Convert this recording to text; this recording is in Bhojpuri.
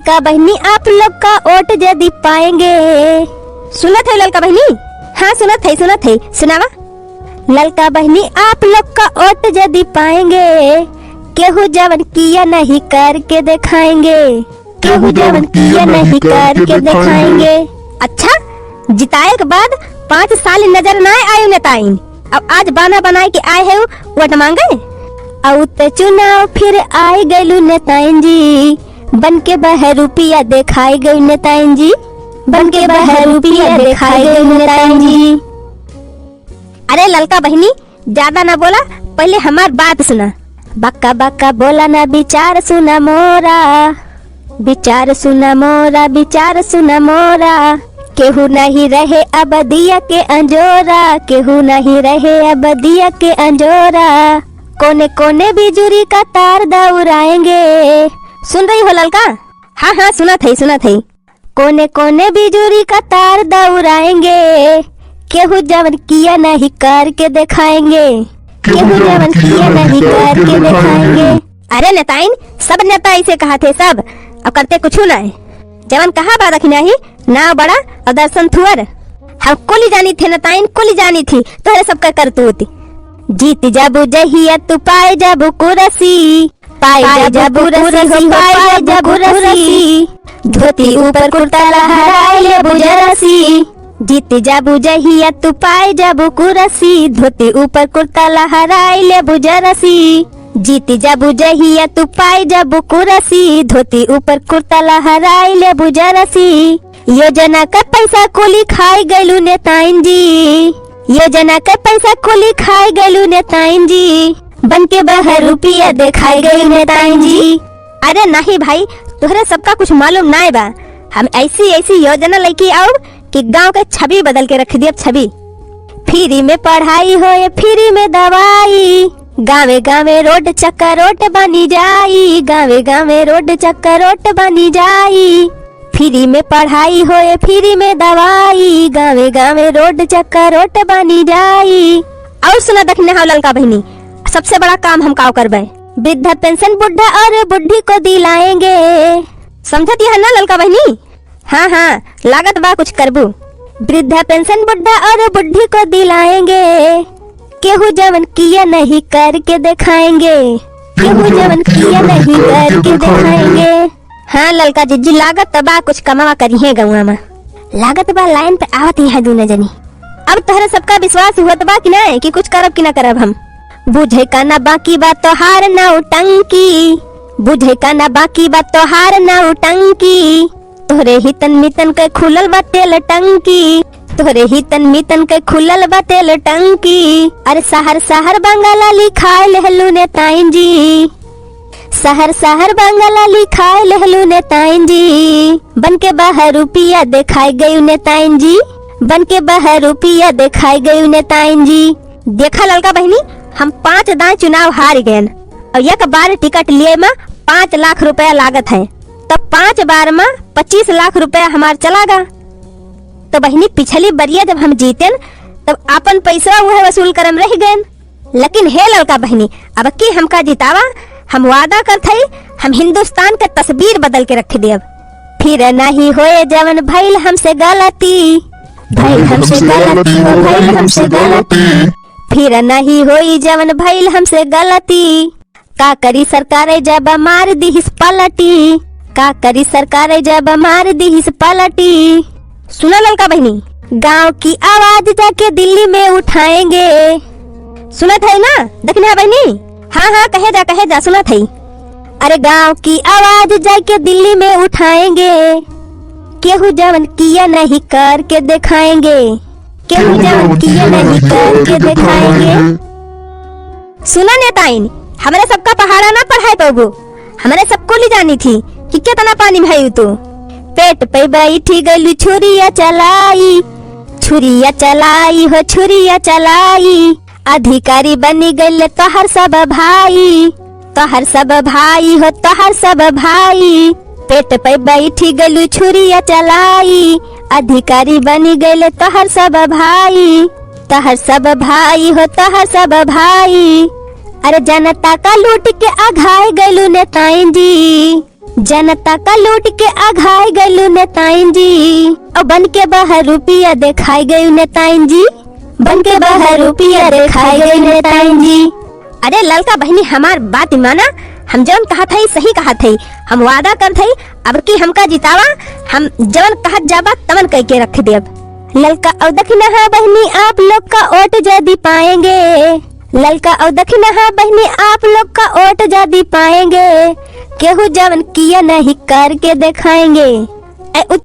का बहनी आप लोग का वोट यदि पाएंगे। सुनत है ललका बहनी? हाँ सुनत है सुनावा। ललका बहनी आप लोग का वोट यदि पाएंगे, केहू जवन किया नहीं करके दिखाएंगे, केहू जवन किया नहीं करके दिखाएंगे। अच्छा, जिताए के बाद 5 साल नजर न आये नेताइन, अब आज बाना बनाए के आए है वोट मांगे। और चुनाव फिर आए गयलू नेताइन जी, बन के बहर रुपया दिखाई गई नेताइन जी, बन के बहर रुपया दिखाई गई नेताइन जी। अरे ललका बहनी ज्यादा ना बोला, पहले हमार बात सुना। बक्का बक्का बोला ना, विचार सुना मोरा, विचार सुना मोरा, विचार सुना मोरा। केहू नहीं रहे अब दिया के अंजोरा, केहू नहीं रहे अब दिया के अंजोरा। कोने कोने बिजुरी का तार दौड़ाएंगे। सुन रही हो ललका? हाँ हाँ सुनत है। कोने कोने बिजुरी का तार दौड़ाएंगे, केहू जवन किया नहीं करके दिखाएंगे, केहू जवन किया नहीं करके दिखाएंगे। अरे नेताइन सब नेता ऐसे कहा थे सब, अब करते कुछ ना है। जवन कहा बात रखी नहीं, ना बड़ा और दर्शन थुअर। हम कोली जानी थे नेताइन, कोली जानी थी तोहरे सबका करतूत। जीत जाबू जहिया तू पाए जाबू कुरसी, पाए जाबू कुरसी, पाए जाबू कुरसी। धोती ऊपर कुर्ता लहराए ले बुजरसी। जीत जाबू जहिया तू पाए जाबू कुरसी, धोती ऊपर कुर्ता लहराए ले बुजरसी। जीत जाबू जहिया तू पाए जाबू कुरसी, धोती ऊपर कुर्ता लहराए ले बुजरसी। योजना का पैसा कुली खाई गयलू नेताइन जी, योजना का पैसा कुली खाई गयलू नेताइन जी, बन के बहर रुपया दिखाई गई नेताइन जी। अरे नहीं भाई, तोहरे सबका कुछ मालूम ना बा। हम ऐसी योजना लेके आओ कि गांव के छवि बदल के रख दिया छवि। फ्री में पढ़ाई हो या फ्री में दवाई, गावे गावे रोड चक्का रोड बनी जाई, गावे गावे रोड चक्का रोड बनी जाई। फ्री में पढ़ाई हो या फ्री में दवाई, गावे गावे रोड चक्का रोड बनी जाई। और सुना दखने हो ललका बहनी, सबसे बड़ा काम हम काव करबे, वृद्धा पेंशन बुढ़ा और बुढ़ी को दिलाएंगे। समझती है ना ललका बहनी? हाँ हाँ लागत बा कुछ करबू। वृद्धा पेंशन बुढ़ा और बुढ़ी को दिलाएंगे, केहू जवन किया नहीं करके दिखाएंगे, केहू जवन किया नहीं करके दिखाएंगे। हाँ ललका जीजी लागत बा कुछ कमावा करी है गौवा में, लागत बा लाइन पे आवती है दूना जनी। अब तोहरा सबका विश्वास हुआ बा कि नहीं कि कुछ करब कि ना करब हम? बुझे का ना बाकी बात तो हार ना उटंकी, बुझे का ना बाकी बात तो हार ना उटंकी। तोहरे हितन मितन के खुलल बा तेल टंकी, तोहरे हितन मितन के खुलल बा तेल टंकी। अरे सहर सहर बंगाला लिखाए लहलू नेताइन जी, सहर सहर बंगाला लिखाए लहलू नेताइन जी, बन के बाहर रुपया दिखाई गई नेताइन जी, बन के बाहर रुपया दिखाई गई नेताइन जी। देखा ललका बहनी, हम 5 दांव चुनाव हार गए और एक बार टिकट लिए में 5 लाख रुपया लागत है, तो 5 बार में 25 लाख रुपया हमार चला गा। तो बहनी पिछली बरिया जब हम जीते तब अपन पैसा वह वसूल करम रह गए। लेकिन हे ललका बहनी, अब की हमका जितावा, हम वादा करते हम हिंदुस्तान के तस्वीर बदल के रख दिया। फिर नहीं होए जवन भइल हमसे गलती, भइल हमसे गलती, भइल हमसे गलती। फिर नहीं होई जवन भइल हमसे गलती, का करी सरकार जब मार दी हिस पलटी, का करी सरकार जब मार दी हिस पलटी। सुना ललका बहनी, गांव की आवाज जाके दिल्ली में उठाएंगे। सुनत है ना देखने बहनी? हाँ हाँ कहे जा सुनत है। अरे गांव की आवाज जाके दिल्ली में उठाएंगे, केहू जवन किया नहीं करके दिखाएंगे, केहू जवन किया नहीं करके दिखाएंगे। सुना नेताइन, हमारे सबका पहाड़ा ना पढ़ाई पाबू, हमारे सबको ले जानी थी कि कितना पानी भाई तू। पेट पे बैठी गई छुरिया चलाई, छुरिया चलाई हो छुरिया चलाई। अधिकारी बनी गई तोहर सब भाई, तोहर सब भाई हो तोहर सब भाई। पेट पे बैठी गई छुरिया चलाई, अधिकारी बनी गई तोहर सब भाई, तोहर सब भाई हो तोहर सब भाई। अरे जनता का लूट के आघाई गयलू नेताइन जी, जनता का लूट के अघाई गयलू नेताइन जी, और बन के बाहर रुपया दिखाई गयू नेताइन जी, बन के बाहर रुपया दिखाई गयू नेताइन जी। अरे ललका बहनी हमार बात माना, हम जवन कहा था सही कहा थे, हम वादा कर थे अब की हमका जितावा, हम जवन कहत जाबा तवन कह के रख देब। ललका और दक्षिणा हाँ बहनी आप लोग का वोट जदी पाएंगे, ललका और दक्षिणा हाँ बहनी आप लोग का वोट जदी पाएंगे, केहू जवन किया नहीं करके दिखाएंगे।